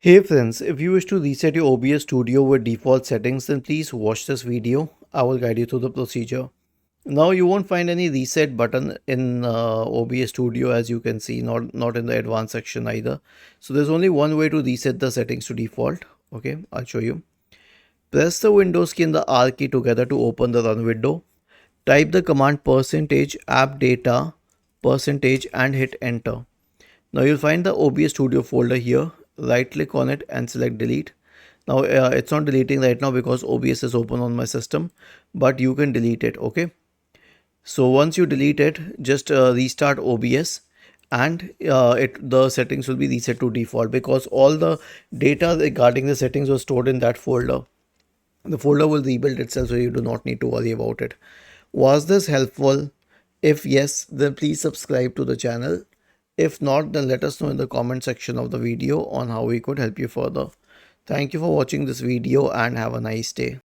Hey friends, if you wish to reset your OBS studio with default settings, then please watch this video. I will guide you through the procedure. Now you won't find any reset button in OBS studio, as you can see, not in the advanced section either. So there's only one way to reset the settings to default. Okay, I'll show you. Press the Windows key and the R key together to open the run window. Type the command percentage app data percentage and hit enter. Now you'll find the OBS Studio folder here. Right click on it and select delete. Now it's not deleting right now because OBS is open on my system, but you can delete it. Okay. So once you delete it, just restart OBS and the settings will be reset to default because all the data regarding the settings was stored in that folder. The folder will rebuild itself, so you do not need to worry about it. Was this helpful? If yes, then please subscribe to the channel. If not, then let us know in the comment section of the video on how we could help you further. Thank you for watching this video and have a nice day.